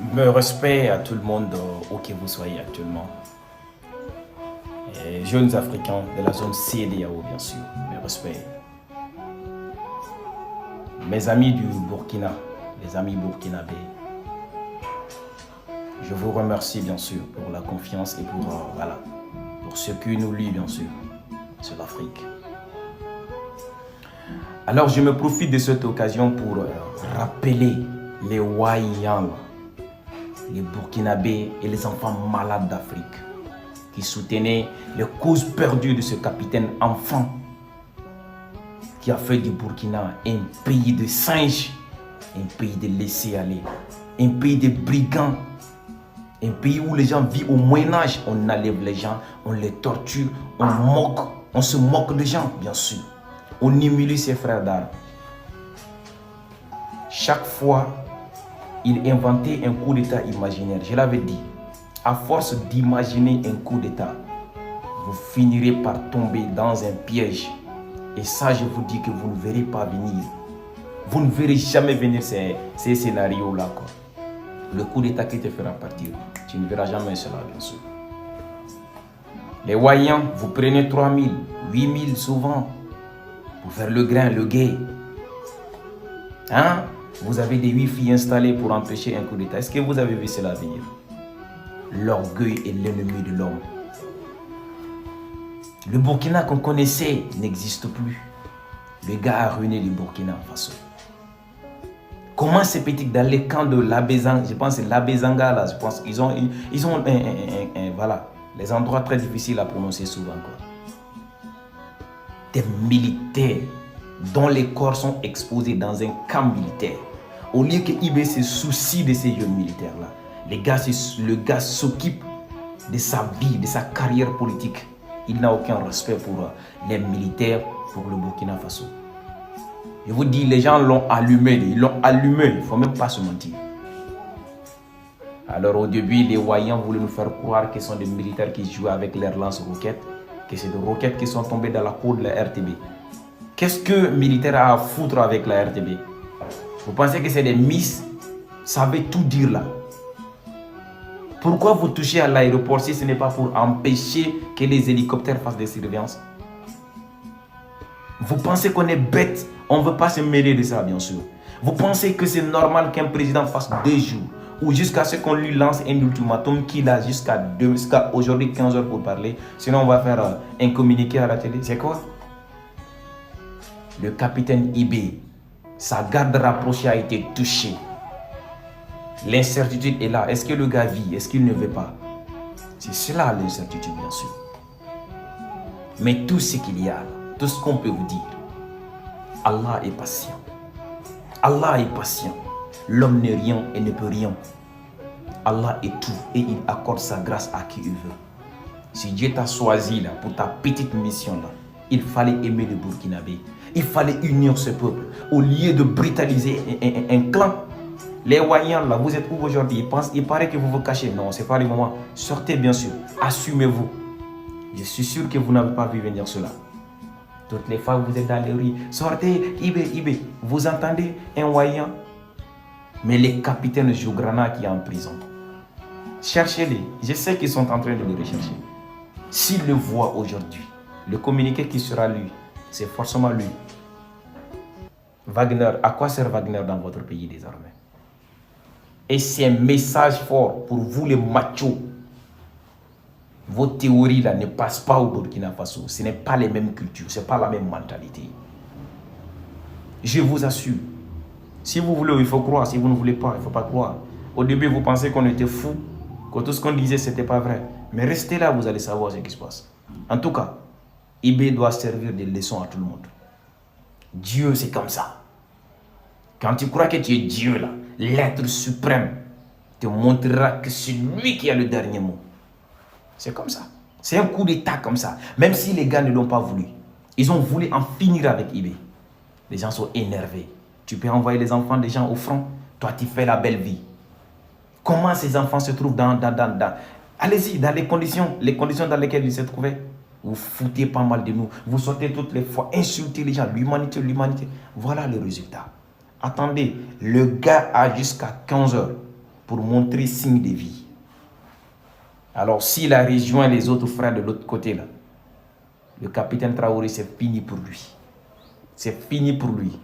Me respect à tout le monde où que vous soyez actuellement. Et jeunes Africains de la zone CEDEAO, bien sûr. Me respect. Mes amis du Burkina, les amis burkinabés, je vous remercie bien sûr pour la confiance et pour ce que nous lie bien sûr sur l'Afrique. Alors je me profite de cette occasion pour rappeler les Wayans, les Burkinabés et les enfants malades d'Afrique qui soutenaient les causes perdues de ce capitaine enfant qui a fait du Burkina un pays de singes, un pays de laisser-aller, un pays de brigands, un pays où les gens vivent au Moyen-Âge. On enlève les gens, on les torture, on se moque des gens, bien sûr. On humilie ses frères d'armes. Chaque fois, il inventait un coup d'État imaginaire. Je l'avais dit, à force d'imaginer un coup d'État, vous finirez par tomber dans un piège. Et ça, je vous dis que vous ne verrez pas venir. Vous ne verrez jamais venir ces scénarios-là. Le coup d'État qui te fera partir, tu ne verras jamais cela, bien sûr. Les Wayans, vous prenez 3 000, 8 000 souvent pour faire le grain, le guet. Hein? Vous avez des Wi-Fi installés pour empêcher un coup d'État. Est-ce que vous avez vu cela venir? L'orgueil est l'ennemi de l'homme. Le Burkina qu'on connaissait n'existe plus. Le gars a ruiné le Burkina Faso. Comment c'est petit dans les camps de l'Abezanga, je pense que c'est l'Abezanga là, je pense ils ont voilà, les endroits très difficiles à prononcer souvent quoi. Des militaires dont les corps sont exposés dans un camp militaire. Au lieu que IB se soucie de ces jeunes militaires là, le gars s'occupe de sa vie, de sa carrière politique. Il n'a aucun respect pour les militaires, pour le Burkina Faso. Je vous dis, les gens l'ont allumé, il ne faut même pas se mentir. Alors au début, les Wayans voulaient nous faire croire que ce sont des militaires qui jouaient avec leurs lance-roquettes, que c'est des roquettes qui sont tombées dans la cour de la RTB. Qu'est-ce que militaire a à foutre avec la RTB? Vous pensez que c'est des miss? Savez tout dire là. Pourquoi vous touchez à l'aéroport si ce n'est pas pour empêcher que les hélicoptères fassent des surveillances? Vous pensez qu'on est bête? On ne veut pas se mêler de ça, bien sûr. Vous pensez que c'est normal qu'un président fasse 2 jours ou jusqu'à ce qu'on lui lance un ultimatum qu'il a jusqu'à aujourd'hui 15 heures pour parler? Sinon, on va faire un communiqué à la télé. C'est quoi? Le capitaine IB, sa garde rapprochée a été touchée. L'incertitude est là. Est-ce que le gars vit? Est-ce qu'il ne veut pas? C'est cela l'incertitude, bien sûr. Mais tout ce qu'il y a, tout ce qu'on peut vous dire, Allah est patient. Allah est patient. L'homme n'est rien et ne peut rien. Allah est tout et il accorde sa grâce à qui il veut. Si Dieu t'a choisi là pour ta petite mission là, il fallait aimer le Burkinabé. Il fallait unir ce peuple. Au lieu de brutaliser un clan. Les Wayans là, vous êtes où aujourd'hui? Il paraît que vous vous cachez. Non, ce n'est pas le moment. Sortez bien sûr. Assumez-vous. Je suis sûr que vous n'avez pas vu venir cela. Toutes les fois que vous êtes dans les rues, sortez, Ibé. Vous entendez un Wayan? Mais les capitaines Jougrana qui est en prison, cherchez-les. Je sais qu'ils sont en train de le rechercher. S'ils le voient aujourd'hui, le communiqué qui sera lui, c'est forcément lui. Wagner, à quoi sert Wagner dans votre pays désormais? Et c'est un message fort pour vous les machos. Vos théories là ne passent pas au Burkina Faso. Ce n'est pas les mêmes cultures, ce n'est pas la même mentalité. Je vous assure. Si vous voulez, il faut croire. Si vous ne voulez pas, il ne faut pas croire. Au début, vous pensez qu'on était fous, que tout ce qu'on disait, ce n'était pas vrai. Mais restez là, vous allez savoir ce qui se passe. En tout cas, IB doit servir de leçon à tout le monde. Dieu, c'est comme ça. Quand tu crois que tu es Dieu là, l'être suprême te montrera que c'est lui qui a le dernier mot. C'est comme ça. C'est un coup d'état comme ça. Même si les gars ne l'ont pas voulu. Ils ont voulu en finir avec IB. Les gens sont énervés. Tu peux envoyer les enfants des gens au front. Toi, tu fais la belle vie. Comment ces enfants se trouvent dans... Allez-y, dans les conditions dans lesquelles ils se trouvaient. Vous foutez pas mal de nous. Vous sortez toutes les fois, insultez les gens. L'humanité. Voilà le résultat. Attendez, le gars a jusqu'à 15 heures pour pour montrer signe de vie. Alors s'il a rejoint les autres frères de l'autre côté là, le capitaine Traoré, c'est fini pour lui. C'est fini pour lui.